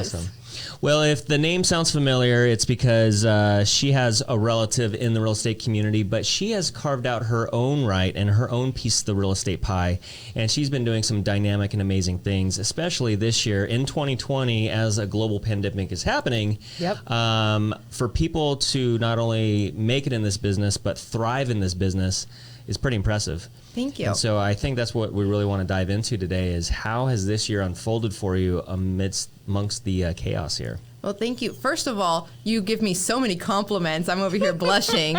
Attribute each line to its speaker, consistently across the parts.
Speaker 1: awesome. Well, if the name sounds familiar, it's because she has a relative in the real estate community, but she has carved out her own right and her own piece of the real estate pie, and she's been doing some dynamic and amazing things, especially this year in 2020 as a global pandemic is happening.
Speaker 2: Yep.
Speaker 1: For people to not only make it in this business, but thrive in this business is pretty impressive.
Speaker 3: Thank you.
Speaker 1: And so I think that's what we really want to dive into today is how has this year unfolded for you amongst the chaos here?
Speaker 3: Well, thank you. First of all, you give me so many compliments. I'm over here blushing.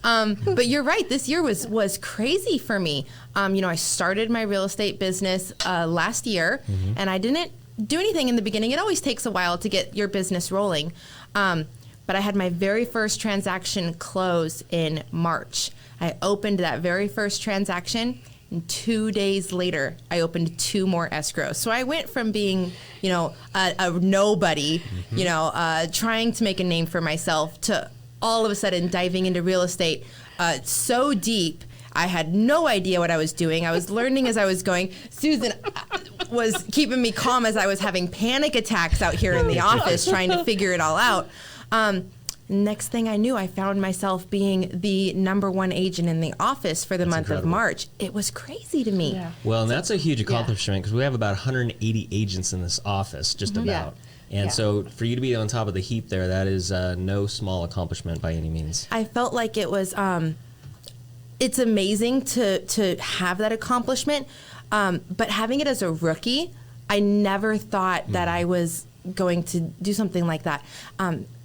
Speaker 3: But you're right. This year was crazy for me. I started my real estate business last year, and I didn't do anything in the beginning. It always takes a while to get your business rolling. But I had my very first transaction close in March. I opened that very first transaction, and 2 days later, I opened 2 more escrows. So I went from being, a nobody, trying to make a name for myself to all of a sudden diving into real estate so deep. I had no idea what I was doing. I was learning as I was going. Susan was keeping me calm as I was having panic attacks out here in the office trying to figure it all out. Next thing I knew, I found myself being the #1 agent in the office for the month of March. It was crazy to me.
Speaker 2: Yeah.
Speaker 1: Well, and that's a huge accomplishment because we have about 180 agents in this office, just about. And so for you to be on top of the heap there, that is no small accomplishment by any means.
Speaker 3: I felt like it was, it's amazing to have that accomplishment, but having it as a rookie, I never thought that I was going to do something like that.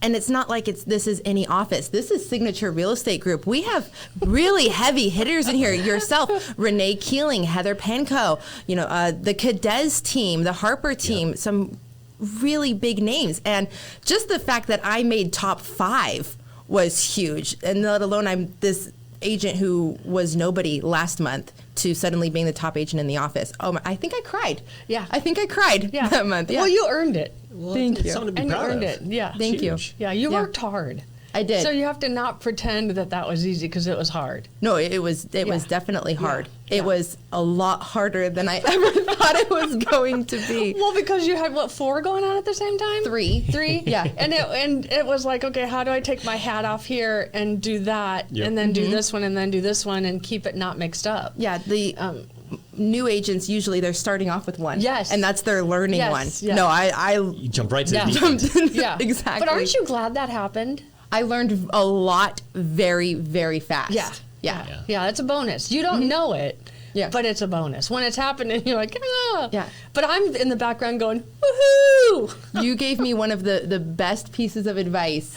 Speaker 3: And it's not like this is any office. This is Signature Real Estate Group. We have really heavy hitters in here. Yourself, Renee Keeling, Heather Penco, the Cadez team, the Harper team, some really big names. And just the fact that I made top 5 was huge. And let alone I'm this agent who was nobody last month to suddenly being the top agent in the office. I think I cried.
Speaker 2: Yeah.
Speaker 3: I think I cried that month. Yeah.
Speaker 2: Well, you earned it.
Speaker 1: Well,
Speaker 3: Thank
Speaker 1: it's
Speaker 3: you.
Speaker 1: something to be
Speaker 2: And you
Speaker 1: proud
Speaker 2: earned
Speaker 1: of.
Speaker 2: it. Yeah.
Speaker 3: Thank you.
Speaker 1: Huge.
Speaker 2: Yeah, you worked hard.
Speaker 3: I did.
Speaker 2: So you have to not pretend that was easy because it was hard.
Speaker 3: No, it was definitely hard.
Speaker 2: Yeah.
Speaker 3: It was a lot harder than I ever thought it was going to be.
Speaker 2: Well, because you had 4 going on at the same time?
Speaker 3: 3.
Speaker 2: Yeah. And it was like, okay, how do I take my hat off here and do that and then do this one and then do this one and keep it not mixed up?
Speaker 3: Yeah, the new agents usually they're starting off with one.
Speaker 2: Yes.
Speaker 3: And that's their learning
Speaker 2: Yes,
Speaker 3: one.
Speaker 2: yeah.
Speaker 3: No, I
Speaker 1: You jump right to
Speaker 2: Yeah.
Speaker 1: the deep end.
Speaker 3: jumped in.
Speaker 2: Yeah.
Speaker 3: Exactly.
Speaker 2: But aren't you glad that happened?
Speaker 3: I learned a lot very, very fast.
Speaker 2: Yeah.
Speaker 3: Yeah.
Speaker 2: Yeah, it's a bonus. You don't know it,
Speaker 3: Yeah.
Speaker 2: but it's a bonus. When it's happening, you're like, ah.
Speaker 3: Yeah.
Speaker 2: But I'm in the background going, woohoo!
Speaker 3: You gave me one of the best pieces of advice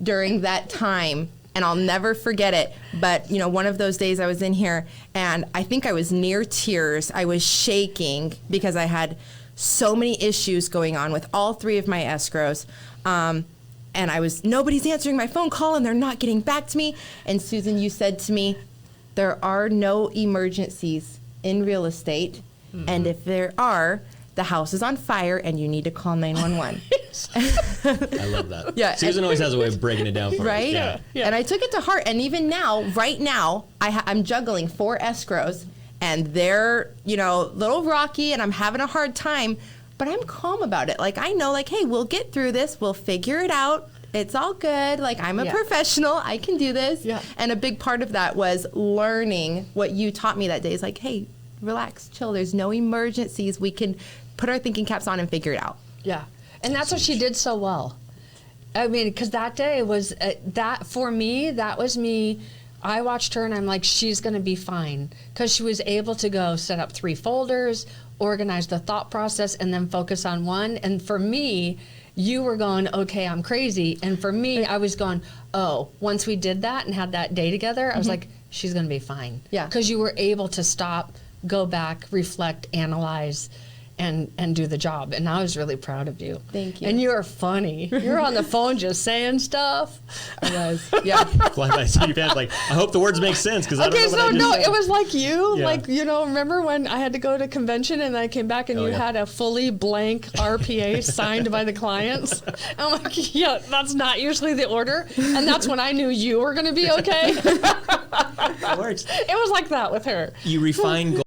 Speaker 3: during that time, and I'll never forget it. But, one of those days I was in here, and I think I was near tears. I was shaking because I had so many issues going on with all 3 of my escrows. And nobody's answering my phone call, and they're not getting back to me. And Susan, you said to me, there are no emergencies in real estate, and if there are, the house is on fire, and you need to call 911.
Speaker 1: I love that.
Speaker 3: Yeah,
Speaker 1: Susan always has a way of breaking it down for us.
Speaker 3: Right?
Speaker 1: Yeah.
Speaker 2: Yeah.
Speaker 3: And I took it to heart. And even now, right now, I'm juggling 4 escrows, and they're, a little rocky, and I'm having a hard time, but I'm calm about it. Like, I know, hey, we'll get through this. We'll figure it out. It's all good. Like, I'm a professional. I can do this.
Speaker 2: Yeah.
Speaker 3: And a big part of that was learning what you taught me that day. Is like, hey, relax, chill. There's no emergencies. We can put our thinking caps on and figure it out.
Speaker 2: Yeah. And that's what she did so well. I mean, because that day was, that for me, that was me. I watched her and I'm like, she's going to be fine. Because she was able to go set up 3 folders, organize the thought process, and then focus on one. And for me, you were going, okay, I'm crazy. And for me, I was going, oh, once we did that and had that day together, I was like, she's going to be fine.
Speaker 3: Yeah.
Speaker 2: Because you were able to stop, go back, reflect, analyze, and do the job. And I was really proud of you.
Speaker 3: Thank you.
Speaker 2: And you're funny. You're on the phone just saying stuff.
Speaker 3: I was. Yeah.
Speaker 1: Fly by seat of your pants, like, I hope the words make sense because I don't
Speaker 2: Okay,
Speaker 1: know what
Speaker 2: so
Speaker 1: I just
Speaker 2: no,
Speaker 1: said.
Speaker 2: it was like you,
Speaker 1: Yeah.
Speaker 2: remember when I had to go to convention and I came back and
Speaker 1: Oh,
Speaker 2: you
Speaker 1: yeah.
Speaker 2: had a fully blank RPA signed by the clients? I'm like, yeah, that's not usually the order. And that's when I knew you were going to be okay.
Speaker 1: It works.
Speaker 2: It was like that with her.
Speaker 1: You refine goals.